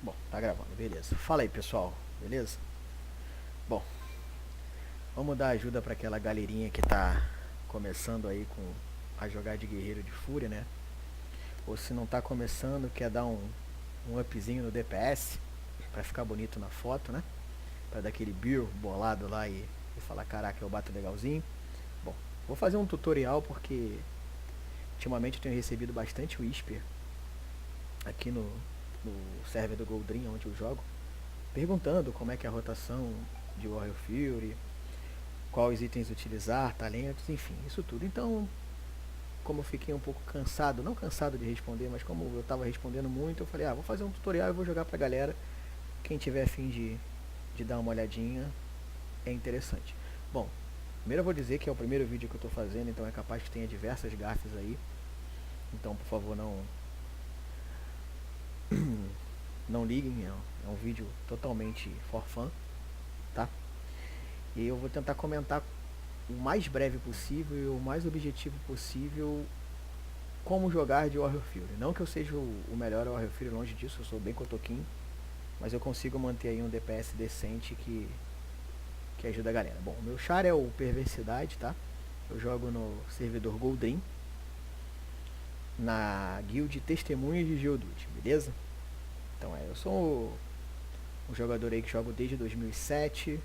Bom, tá gravando, beleza. Fala aí, pessoal, beleza? Bom, vamos dar ajuda para aquela galerinha que tá começando aí com a jogar de guerreiro de fúria, né? Ou se não tá começando, quer dar um upzinho no DPS para ficar bonito na foto, né? Para dar aquele build bolado lá e falar, caraca, eu bato legalzinho. Bom, vou fazer um tutorial porque ultimamente eu tenho recebido bastante Whisper aqui no server do Goldrin, onde eu jogo, perguntando como é que é a rotação de Warrior Fury, quais itens utilizar, talentos, enfim, isso tudo. Então, como eu fiquei um pouco cansado, não cansado de responder, mas como eu estava respondendo muito, eu falei, vou fazer um tutorial e vou jogar pra galera. Quem tiver afim de dar uma olhadinha, é interessante. Bom, primeiro eu vou dizer que é o primeiro vídeo que eu estou fazendo, então é capaz que tenha diversas gafes aí. Então, por favor, não liguem, é um vídeo totalmente for fun, tá? E eu vou tentar comentar o mais breve possível e o mais objetivo possível como jogar de Warrior Fury. Não que eu seja o melhor Warrior Fury, longe disso, eu sou bem cotoquinho, mas eu consigo manter aí um DPS decente que ajuda a galera. Bom, meu char é o Perversidade, tá? Eu jogo no servidor Goldrin, na guild Testemunhas de Geodude, beleza? Então eu sou um jogador aí que jogo desde 2007.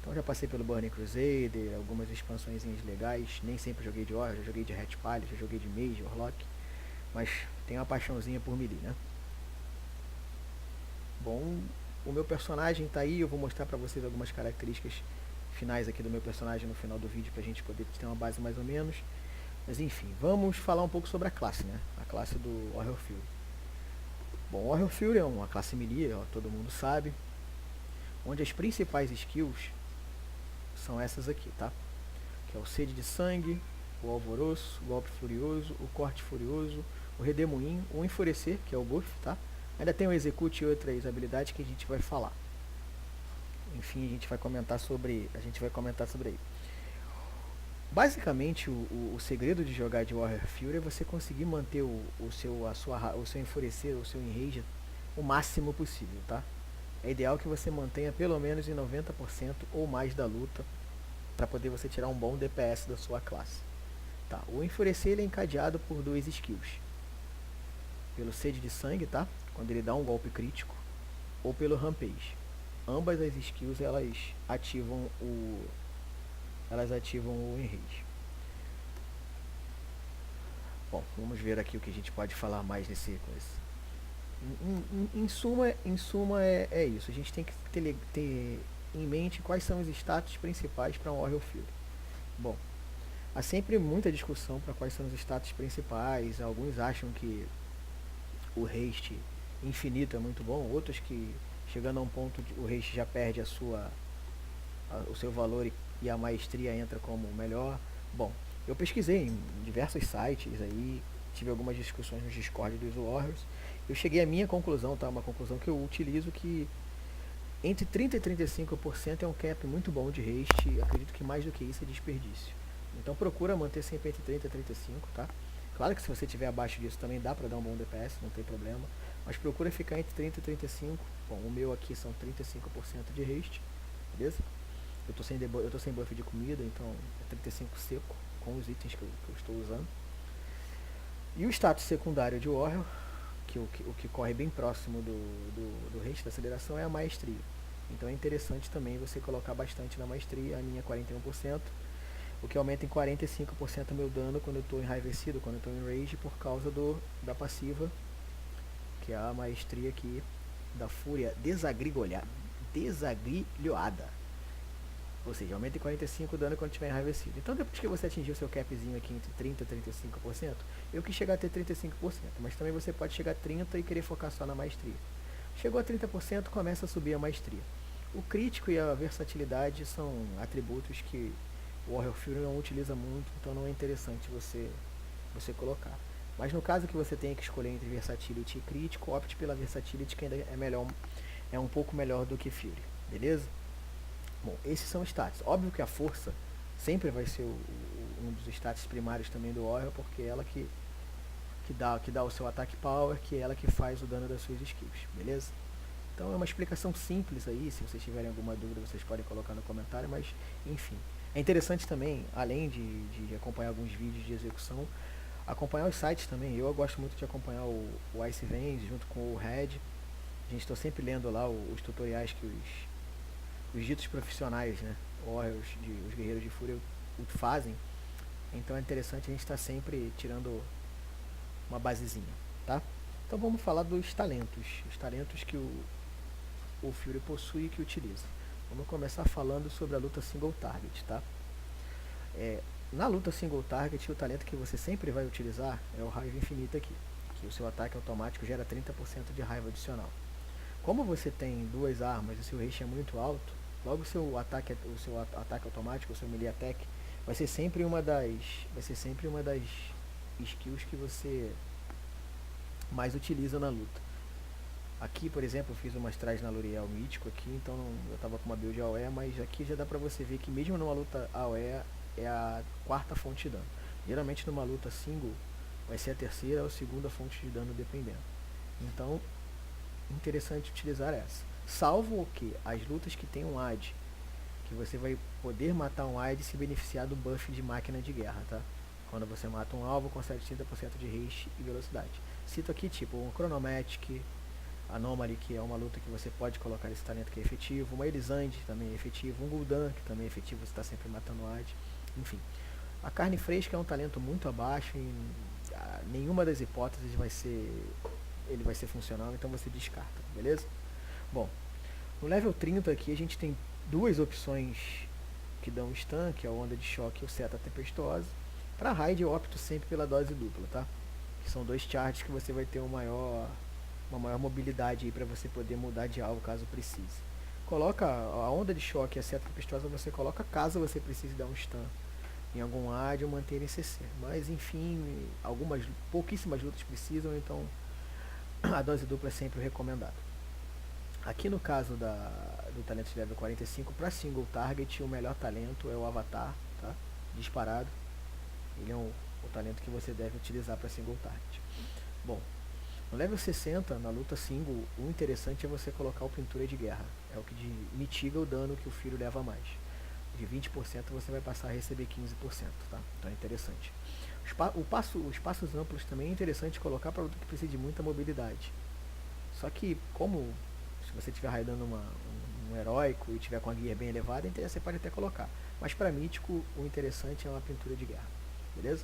Então já passei pelo Burning Crusader, algumas expansões legais. Nem sempre joguei de Warrior, já joguei de Ret Palha, já joguei de Mage, Warlock. Mas tenho uma paixãozinha por melee, né? Bom, o meu personagem tá aí, eu vou mostrar pra vocês algumas características finais aqui do meu personagem no final do vídeo pra gente poder ter uma base mais ou menos. Mas enfim, vamos falar um pouco sobre a classe, né? A classe do Warrior Fury. Bom, o Warrior Fury é uma classe melee, ó, todo mundo sabe, onde as principais skills são essas aqui, tá? Que é o Sede de Sangue, o Alvoroço, o Golpe Furioso, o Corte Furioso, o Redemoinho, o Enfurecer, que é o buff, tá? Ainda tem o Execute e outras habilidades que a gente vai falar. Enfim, a gente vai comentar sobre aí. Basicamente, o segredo de jogar de Warrior Fury é você conseguir manter o seu Enfurecer, o seu Enrage o máximo possível, tá? É ideal que você mantenha pelo menos em 90% ou mais da luta para poder você tirar um bom DPS da sua classe. Tá, o Enfurecer ele é encadeado por duas skills. Pelo Sede de Sangue, tá? Quando ele dá um golpe crítico, ou pelo Rampage. Ambas as skills elas ativam o Enrage. Bom, vamos ver aqui o que a gente pode falar mais nesse coisa. Em suma é isso. A gente tem que ter em mente quais são os status principais para um Warrior Fury. Bom, há sempre muita discussão para quais são os status principais. Alguns acham que o haste infinito é muito bom, outros que chegando a um ponto o haste já perde o seu valor e a maestria entra como melhor. Bom, eu pesquisei em diversos sites aí, tive algumas discussões no Discord dos Warriors. Eu cheguei à minha conclusão, tá? Uma conclusão que eu utilizo, que entre 30 e 35% é um cap muito bom de haste. Acredito que mais do que isso é desperdício. Então procura manter sempre entre 30 e 35, tá? Claro que se você estiver abaixo disso também dá pra dar um bom DPS, não tem problema. Mas procura ficar entre 30 e 35. Bom, o meu aqui são 35% de haste, beleza? Eu tô sem buff de comida, então é 35 seco com os itens que eu estou usando. E o status secundário de Warrior, o que corre bem próximo do haste da aceleração, é a maestria. Então é interessante também você colocar bastante na maestria, a minha 41%, o que aumenta em 45% o meu dano quando eu estou enraivecido, quando eu estou em rage, por causa da passiva, que é a maestria aqui da fúria desagrilhoada. Ou seja, aumenta em 45% o dano quando estiver enraivecido. Então depois que você atingir o seu capzinho aqui entre 30% e 35%, eu quis chegar a ter 35%, mas também você pode chegar a 30% e querer focar só na maestria. Chegou a 30%, começa a subir a maestria. O crítico e a versatilidade são atributos que o Warrior Fury não utiliza muito, então não é interessante você colocar. Mas no caso que você tenha que escolher entre versatility e crítico, opte pela versatility, que ainda é um pouco melhor do que Fury, beleza? Bom, esses são status. Óbvio que a força sempre vai ser um dos status primários também do Warrior, porque é ela que dá o seu ataque power, que é ela que faz o dano das suas skills, beleza? Então é uma explicação simples aí, se vocês tiverem alguma dúvida vocês podem colocar no comentário, mas enfim. É interessante também, além de acompanhar alguns vídeos de execução, acompanhar os sites também. Eu gosto muito de acompanhar o IceVenz junto com o Red. A gente está sempre lendo lá os tutoriais que os ditos profissionais, né, os guerreiros de fúria fazem. Então é interessante a gente estar sempre tirando uma basezinha, tá? Então vamos falar dos talentos, os talentos que o Fury possui e que utiliza. Vamos começar falando sobre a luta single target, tá? Na luta single target, o talento que você sempre vai utilizar é o raiva infinita aqui, que o seu ataque automático gera 30% de raiva adicional. Como você tem duas armas e o seu haste é muito alto, logo o seu ataque automático, o seu melee attack, vai ser sempre uma das skills que você mais utiliza na luta. Aqui, por exemplo, eu fiz umas trás na Luriel mítico aqui, então eu tava com uma build AOE, mas aqui já dá pra você ver que mesmo numa luta AOE é a quarta fonte de dano. Geralmente numa luta single vai ser a terceira ou a segunda fonte de dano dependendo. Então, interessante utilizar essa. Salvo o que? As lutas que tem um AD, que você vai poder matar um AD e se beneficiar do buff de máquina de guerra, tá? Quando você mata um alvo, consegue 30% de haste e velocidade. Cito aqui tipo um Chronomatic, Anomaly, que é uma luta que você pode colocar esse talento que é efetivo, uma Elisande também é efetivo, um Gul'dan, que também é efetivo, você está sempre matando o AD, enfim. A carne fresca é um talento muito abaixo, em nenhuma das hipóteses ele vai ser funcional, então você descarta, beleza? Bom, no level 30 aqui a gente tem duas opções que dão stun, que é a onda de choque e o seta tempestuosa. Para raid eu opto sempre pela dose dupla, tá? Que são dois charges que você vai ter uma maior mobilidade aí para você poder mudar de alvo caso precise. Coloca a onda de choque e a seta tempestuosa, você coloca caso você precise dar um stun em algum AD ou manter em CC. Mas enfim, pouquíssimas lutas precisam, então a dose dupla é sempre recomendada. Aqui no caso do talento de level 45, para single target, o melhor talento é o Avatar, tá? Disparado. Ele é o talento que você deve utilizar para single target. Bom, no level 60, na luta single, o interessante é você colocar o Pintura de Guerra. É o que mitiga o dano que o Fury leva mais. De 20% você vai passar a receber 15%, tá? Então é interessante. Os passos amplos também é interessante colocar para luta que precisa de muita mobilidade. Só que, como se você estiver raidando um heróico e tiver com a guia bem elevada, então você pode até colocar. Mas para mítico, o interessante é uma Pintura de Guerra, beleza?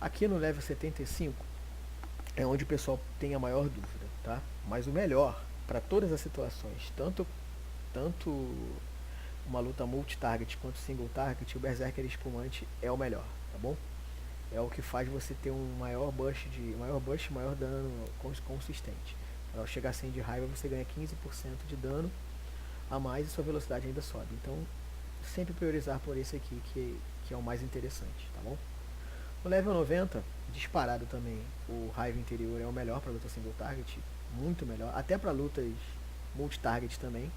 Aqui no level 75 é onde o pessoal tem a maior dúvida, tá? Mas o melhor para todas as situações, tanto uma luta multi-target quanto single target, o Berserker Espumante é o melhor, tá bom? É o que faz você ter um maior dano consistente. Ao chegar a 100 de raiva, você ganha 15% de dano a mais e sua velocidade ainda sobe. Então, sempre priorizar por esse aqui, que é o mais interessante, tá bom? No level 90, disparado também, o Raiva Interior é o melhor para luta single target, muito melhor, até para lutas multi-target também.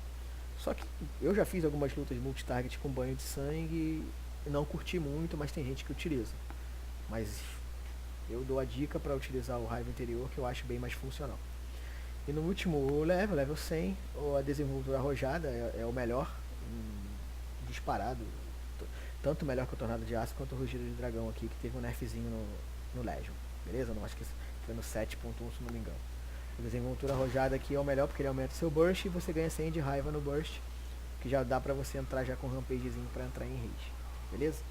Só que eu já fiz algumas lutas multi-target com banho de sangue e não curti muito, mas tem gente que utiliza. Mas eu dou a dica para utilizar o Raiva Interior, que eu acho bem mais funcional. E no último level 100, a Desenvoltura Arrojada é o melhor, disparado, tanto melhor que o Tornado de Aço quanto o Rugido de Dragão aqui, que teve um nerfzinho no Legion, beleza? Não acho que foi no 7.1, se não me engano. A Desenvoltura Arrojada aqui é o melhor porque ele aumenta seu burst e você ganha 100 de raiva no burst, que já dá pra você entrar já com um rampagezinho pra entrar em rage, beleza?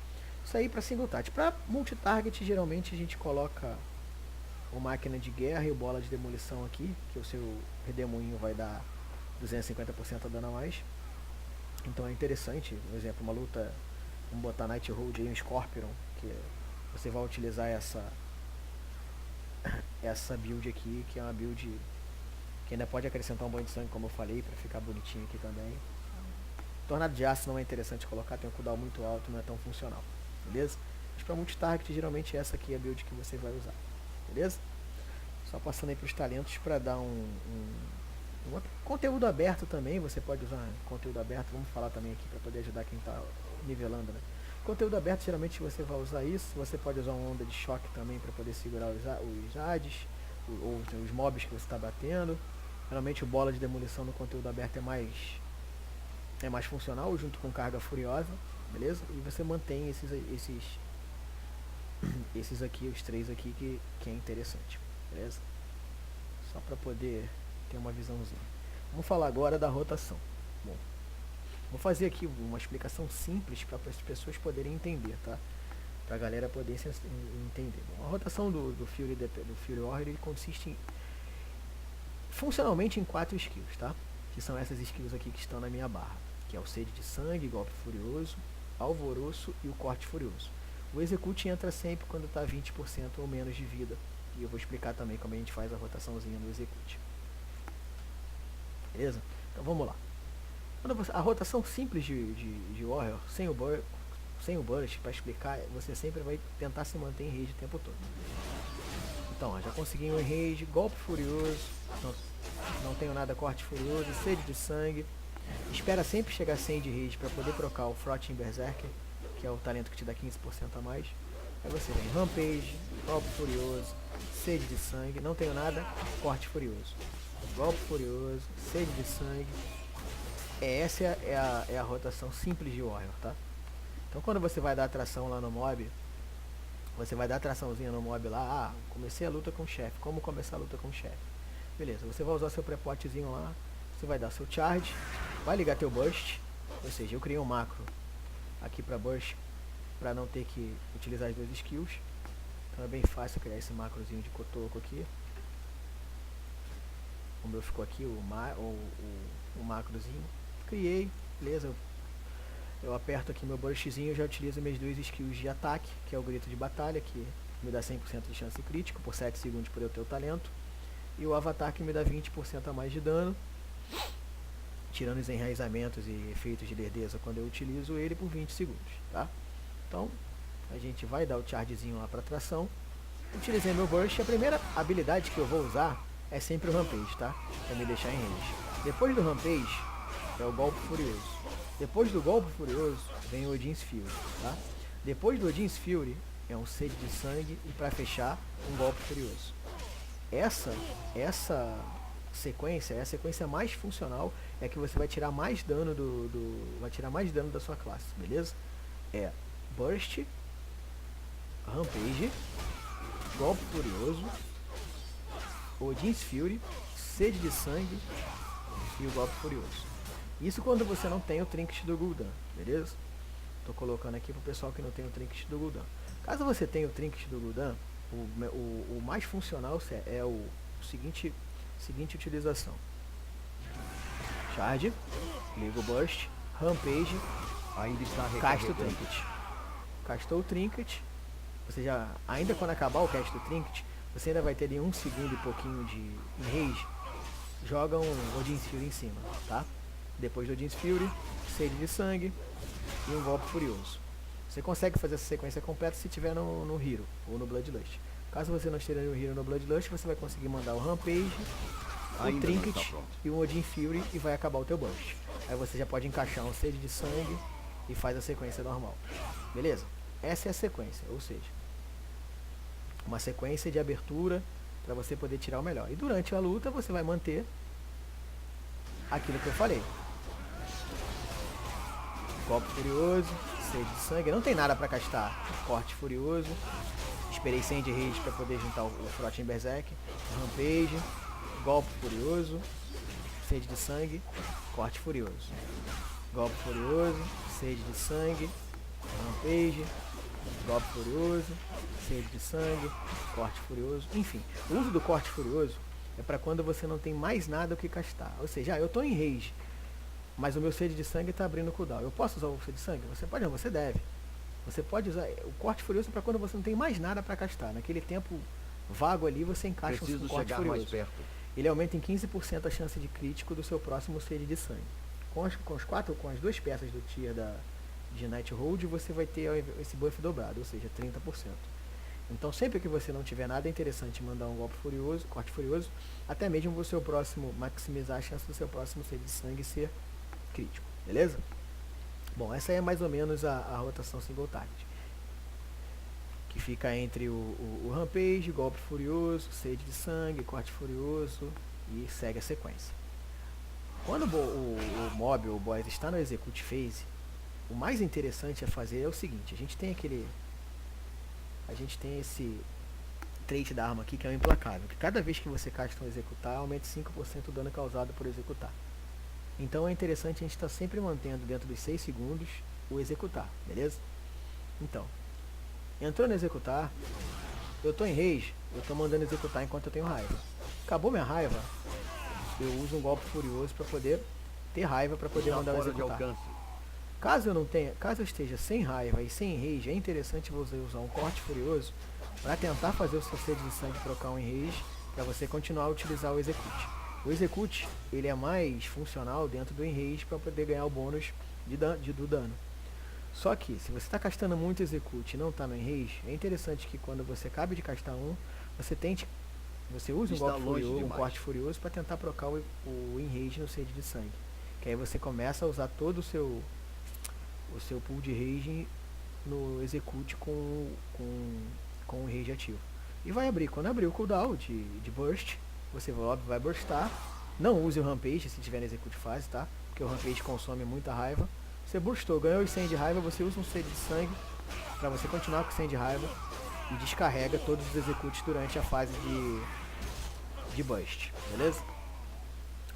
Isso aí pra single target. Pra multi-target, geralmente a gente coloca o Máquina de Guerra e o Bola de Demolição aqui, que o seu redemoinho vai dar 250% a dano a mais. Então é interessante, por exemplo, uma luta, vamos botar Night Hold aí, um Scorpion, que você vai utilizar essa build aqui, que é uma build que ainda pode acrescentar um banho de sangue, como eu falei, pra ficar bonitinho aqui também. Tornado de Aço não é interessante colocar, tem um cooldown muito alto, não é tão funcional, beleza? Mas pra multi-target, geralmente essa aqui é a build que você vai usar, beleza? Só passando aí pros talentos pra dar um conteúdo aberto também, você pode usar conteúdo aberto, vamos falar também aqui pra poder ajudar quem tá nivelando, né? Conteúdo aberto, geralmente você vai usar isso, você pode usar uma onda de choque também para poder segurar os ADs, ou os mobs que você está batendo. Geralmente o bola de demolição no conteúdo aberto é mais funcional, junto com carga furiosa, beleza? E você mantém esses aqui, os três aqui, que é interessante, beleza? Só para poder ter uma visãozinha. Vamos falar agora da rotação. Bom, vou fazer aqui uma explicação simples para as pessoas poderem entender, tá? Para a galera poder entender. Bom, a rotação do Fury Warrior, ele consiste funcionalmente em 4 skills, tá? Que são essas skills aqui que estão na minha barra, que é o Sede de Sangue, Golpe Furioso, Alvoroço e o Corte Furioso. O Execute entra sempre quando está 20% ou menos de vida, e eu vou explicar também como a gente faz a rotaçãozinha no Execute. Beleza? Então vamos lá. A rotação simples de Warrior, sem o Burst, para explicar, você sempre vai tentar se manter em rage o tempo todo. Então, ó, já consegui um rage, Golpe Furioso, não tenho nada, Corte Furioso, Sede de Sangue. Espera sempre chegar a 100 de rage para poder trocar o Frotting Berserker, que é o talento que te dá 15% a mais. Aí você vem Rampage, Golpe Furioso, Sede de Sangue, não tenho nada, Corte Furioso. Golpe Furioso, Sede de Sangue. Essa é a rotação simples de Warrior, tá? Então quando você vai dar atração lá no mob, você vai dar atraçãozinha no mob lá, comecei a luta com o chefe, como começar a luta com o chefe? Beleza, você vai usar seu prepotezinho lá, você vai dar seu charge, vai ligar teu burst, ou seja, eu criei um macro aqui para burst, para não ter que utilizar as duas skills. Então é bem fácil criar esse macrozinho de cotoco aqui. O meu ficou aqui, o macrozinho. Criei, beleza. Eu aperto aqui meu burstzinho e já utilizo minhas duas skills de ataque, que é o Grito de Batalha, que me dá 100% de chance crítico por 7 segundos por eu ter o talento. E o Avatar, que me dá 20% a mais de dano, tirando os enraizamentos e efeitos de lerdeza quando eu utilizo ele por 20 segundos, tá? Então, a gente vai dar o chargezinho lá para tração. Utilizei meu burst. A primeira habilidade que eu vou usar é sempre o Rampage, tá? Pra me deixar em range. Depois do Rampage, é o Golpe Furioso. Depois do Golpe Furioso, vem o Odin's Fury, tá? Depois do Odin's Fury, é um Sede de Sangue e para fechar, um Golpe Furioso. Essa sequência é a sequência mais funcional, é que você vai tirar mais dano vai tirar mais dano da sua classe, beleza? É Burst, Rampage, Golpe Furioso, Odin's Fury, Sede de Sangue e o Golpe Furioso. Isso quando você não tem o Trinket do Gul'dan, beleza? Tô colocando aqui pro pessoal que não tem o Trinket do Gul'dan. Caso você tenha o Trinket do Gul'dan, o mais funcional é o seguinte utilização. Charge, liga o Burst, Rampage, ainda está casta o Trinket. Castou o Trinket, você já, ainda quando acabar o cast do Trinket, você ainda vai ter ali 1 segundo e pouquinho de rage, joga um Odin's Fury em cima, tá? Depois do Odin's Fury, Sede de Sangue e um Golpe Furioso. Você consegue fazer essa sequência completa se tiver no Hero ou no Bloodlust. Caso você não esteja no Hero ou no Bloodlust, você vai conseguir mandar o Rampage, o Trinket e o Odin Fury e vai acabar o teu burst. Aí você já pode encaixar um Sede de Sangue e faz a sequência normal. Beleza? Essa é a sequência, ou seja, uma sequência de abertura para você poder tirar o melhor. E durante a luta você vai manter aquilo que eu falei. Golpe Furioso, Sede de Sangue, não tem nada para castar. Corte Furioso, esperei 100 de rage para poder juntar o Frotting Berserk, Rampage, Golpe Furioso, Sede de Sangue, Corte Furioso. Golpe Furioso, Sede de Sangue, Rampage, Golpe Furioso, Sede de Sangue, Corte Furioso. Enfim, o uso do Corte Furioso é para quando você não tem mais nada o que castar. Ou seja, eu estou em rage, mas o meu Sede de Sangue está abrindo o cooldown. Eu posso usar o Sede de Sangue? Você pode, não, você deve. Você pode usar o Corte Furioso para quando você não tem mais nada para castar. Naquele tempo vago ali, você encaixa um Corte Furioso. Mais perto. Ele aumenta em 15% a chance de crítico do seu próximo Sede de Sangue. Com as duas peças do tier de Night Hold, você vai ter esse buff dobrado, ou seja, 30%. Então sempre que você não tiver nada interessante mandar um Golpe Furioso, Corte Furioso, até mesmo o seu próximo, maximizar a chance do seu próximo Sede de Sangue ser crítico, beleza? Bom, essa é mais ou menos a rotação single target, que fica entre o Rampage, Golpe Furioso, Sede de Sangue, Corte Furioso e segue a sequência. Quando o mob ou o boss está no execute phase, o mais interessante a fazer é o seguinte: a gente tem esse trait da arma aqui que é o implacável, que cada vez que você casta um executar, aumenta 5% o dano causado por executar. Então é interessante a gente estar sempre mantendo dentro dos 6 segundos o executar, beleza? Então, entrou no executar, eu estou em rage, eu estou mandando executar enquanto eu tenho raiva. Acabou minha raiva, eu uso um golpe furioso para poder ter raiva para poder mandar o executar. Caso eu não tenha, caso eu esteja sem raiva e sem rage, é interessante você usar um corte furioso para tentar fazer o seu sede de sangue trocar um enrage para você continuar a utilizar o execute. O execute ele é mais funcional dentro do enrage para poder ganhar o bônus do dano. Só que se você está castando muito execute e não está no enrage, é interessante que quando você acabe de castar um, você use um golpe furioso, um corte furioso para tentar trocar o enrage no sede de sangue. Que aí você começa a usar todo o seu pool de rage no execute com o rage ativo. E vai abrir, quando abrir o cooldown de burst, você vai burstar. Não use o rampage se tiver na execute fase, tá? Porque o rampage consome muita raiva. Você burstou, ganhou os 100 de raiva, você usa um sede de sangue para você continuar com 100 de raiva e descarrega todos os executes durante a fase de burst, beleza?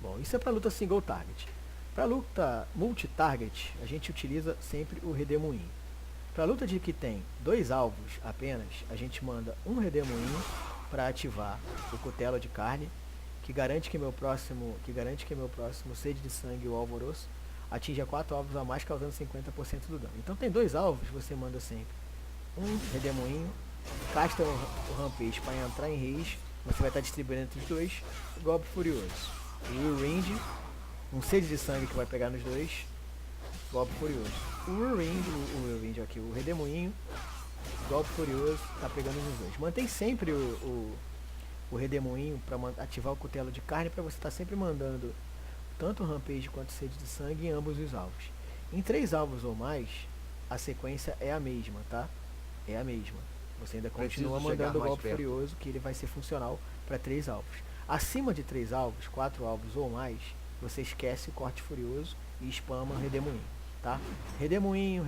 Bom, isso é para luta single target. Para luta multi-target, a gente utiliza sempre o redemoinho. Para luta de que tem 2 alvos apenas, a gente manda um redemoinho para ativar o cutelo de carne, que garante que meu próximo sede de sangue ou alvoroço atinja 4 alvos a mais, causando 50% do dano. Então tem 2 alvos, você manda sempre um redemoinho, casta o rampage para entrar em rage, você vai estar distribuindo entre os dois, golpe furioso. O Wind, um sede de sangue que vai pegar nos dois, golpe furioso. O redemoinho, golpe furioso, tá pegando nos dois. Mantém sempre o redemoinho para ativar o cutelo de carne, para você estar sempre mandando tanto o rampage quanto o sede de sangue em ambos os alvos. Em 3 alvos ou mais, a sequência é a mesma, tá? É a mesma. Você ainda continua mandando o golpe furioso, que ele vai ser funcional para 3 alvos. Acima de 3 alvos, 4 alvos ou mais, você esquece o corte furioso e spama redemoinho, tá? Redemoinho,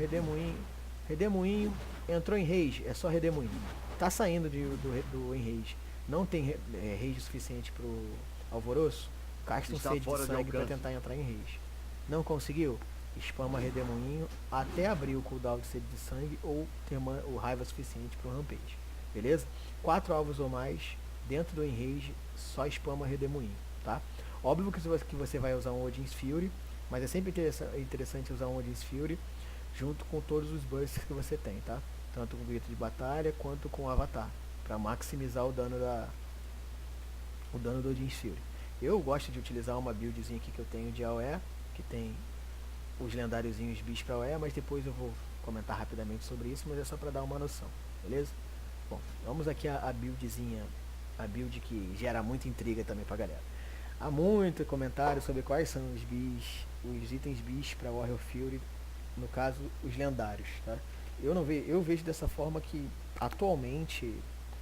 entrou em rage, é só redemoinho. Tá saindo do enrage, não tem rage suficiente pro alvoroço, casta um sede de sangue para tentar entrar em rage. Não conseguiu? Spama redemoinho até abrir o cooldown de sede de sangue ou ter o raiva suficiente para o rampage, beleza? 4 alvos ou mais dentro do enrage, só spama redemoinho, tá? Óbvio que você vai usar um Odin's Fury, mas é sempre interessante usar um Odin's Fury junto com todos os bursts que você tem, tá? Tanto com o grito de batalha quanto com o avatar, para maximizar o dano do Odin's Fury. Eu gosto de utilizar uma buildzinha aqui que eu tenho de AOE, que tem os lendáriozinhos bis para AOE, mas depois eu vou comentar rapidamente sobre isso, mas é só para dar uma noção, beleza? Bom, vamos aqui a buildzinha, a build que gera muita intriga também pra galera. Há muito comentário sobre quais são os itens bis para Warrior Fury, no caso os lendários, tá? Eu vejo dessa forma que atualmente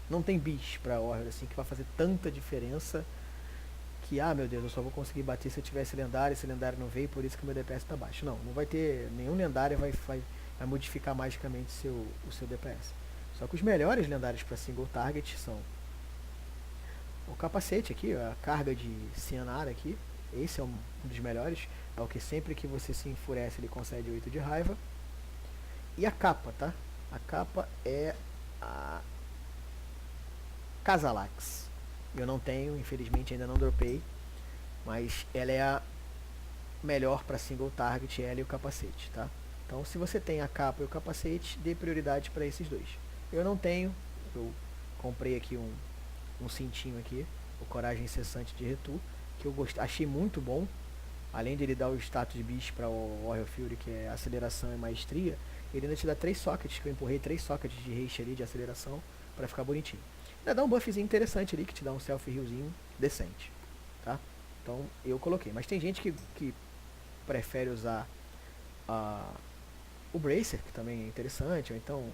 não tem bis para Warrior assim que vai fazer tanta diferença que, meu Deus, eu só vou conseguir bater se eu tivesse lendário, esse lendário não veio, por isso que o meu DPS está baixo. Não vai ter nenhum lendário vai modificar magicamente o seu DPS. Só que os melhores lendários para single target são o capacete aqui, a carga de Cianar aqui, esse é um dos melhores, é o que sempre que você se enfurece ele concede 8 de raiva. E a capa, tá? A capa é a Casalax. Eu não tenho, infelizmente ainda não dropei, mas ela é a melhor para single target, ela e o capacete, tá? Então se você tem a capa e o capacete, dê prioridade para esses dois. Eu não tenho, eu comprei aqui um cintinho aqui, o Coragem Incessante de Retu, que eu achei muito bom. Além de ele dar o status de bicho para o Warrior Fury, que é aceleração e maestria, ele ainda te dá 3 sockets, que eu empurrei 3 sockets de haste ali, de aceleração, para ficar bonitinho. Ainda dá um buffzinho interessante ali, que te dá um self-healzinho decente, tá? Então eu coloquei, mas tem gente que prefere usar o Bracer, que também é interessante, ou então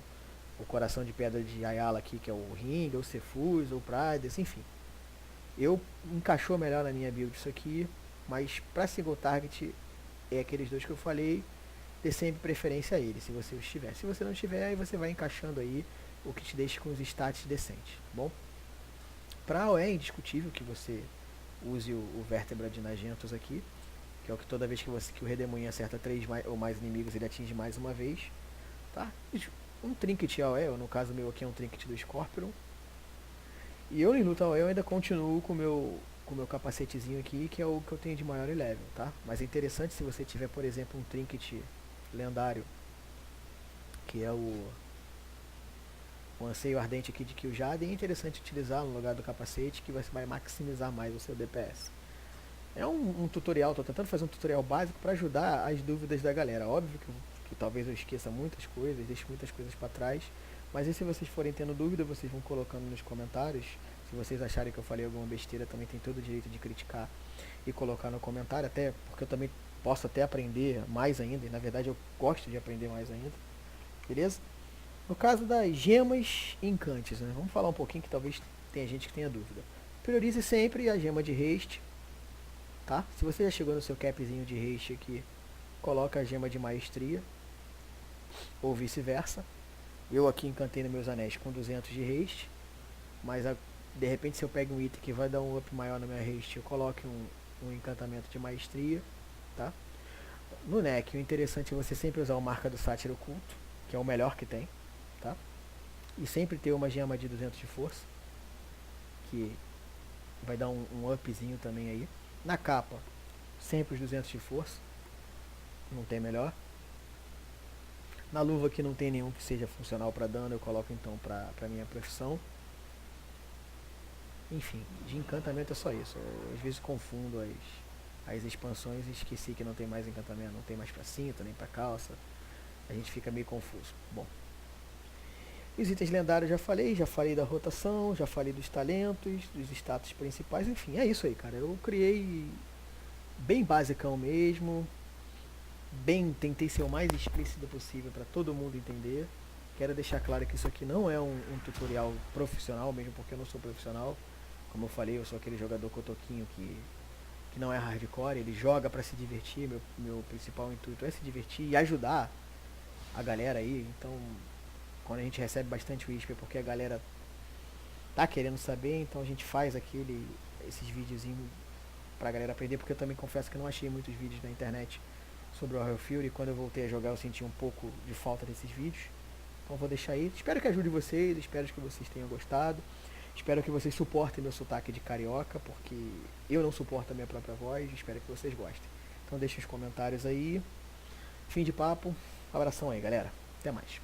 o Coração de Pedra de Ayala aqui, que é o Ring, ou o Cephus, ou o Pride, enfim. Eu encaixou melhor na minha build isso aqui, mas para single target é aqueles dois que eu falei, dê sempre preferência a ele, se você os tiver. Se você não tiver, aí você vai encaixando aí o que te deixe com os stats decentes, tá bom? Para AOE é indiscutível que você use o vértebra de Nagentos aqui, que é o que toda vez que o Redemoinho acerta 3 ou mais inimigos, ele atinge mais uma vez, tá? Um trinket AOE, ou no caso meu aqui é um trinket do Scorpion. E eu em luta AOE eu ainda continuo com o meu capacetezinho aqui, que é o que eu tenho de maior level, tá? Mas é interessante se você tiver, por exemplo, um trinket lendário, que é o anseio ardente aqui de Kil'jaeden, é interessante utilizar no lugar do capacete, que você vai maximizar mais o seu DPS. É um tutorial, tô tentando fazer um tutorial básico para ajudar as dúvidas da galera. Óbvio que talvez eu esqueça muitas coisas, deixe muitas coisas para trás, mas e se vocês forem tendo dúvida, vocês vão colocando nos comentários. Se vocês acharem que eu falei alguma besteira, também tem todo o direito de criticar e colocar no comentário, até porque eu também posso até aprender mais ainda, e na verdade eu gosto de aprender mais ainda, beleza? No caso das gemas e encantes, né? Vamos falar um pouquinho que talvez tenha gente que tenha dúvida. Priorize sempre a gema de haste, tá? Se você já chegou no seu capzinho de haste aqui, coloca a gema de maestria, ou vice-versa. Eu aqui encantei nos meus anéis com 200 de haste, mas de repente se eu pego um item que vai dar um up maior na minha haste, eu coloque um encantamento de maestria, tá? No neck, o interessante é você sempre usar o marca do sátiro oculto, que é o melhor que tem, tá? E sempre ter uma gema de 200 de força, que vai dar um upzinho também aí. Na capa, sempre os 200 de força, não tem melhor. Na luva que não tem nenhum que seja funcional para dano, eu coloco então para minha profissão. Enfim, de encantamento é só isso. Eu, às vezes confundo as expansões e esqueci que não tem mais encantamento, não tem mais pra cinta, nem pra calça. A gente fica meio confuso. Bom, os itens lendários já falei da rotação, já falei dos talentos, dos status principais, enfim, é isso aí, cara. Eu criei bem basicão mesmo, tentei ser o mais explícito possível para todo mundo entender. Quero deixar claro que isso aqui não é um tutorial profissional, mesmo porque eu não sou profissional. Como eu falei, eu sou aquele jogador cotoquinho que não é hardcore, ele joga para se divertir. Meu principal intuito é se divertir e ajudar a galera aí. Então, quando a gente recebe bastante whisper, porque a galera tá querendo saber, então a gente faz esses videozinhos pra galera aprender, porque eu também confesso que eu não achei muitos vídeos na internet sobre o Warrior Fury. Quando eu voltei a jogar eu senti um pouco de falta desses vídeos. Então vou deixar aí. Espero que ajude vocês, espero que vocês tenham gostado. Espero que vocês suportem meu sotaque de carioca, porque eu não suporto a minha própria voz. Espero que vocês gostem. Então deixem os comentários aí. Fim de papo. Abração aí, galera. Até mais.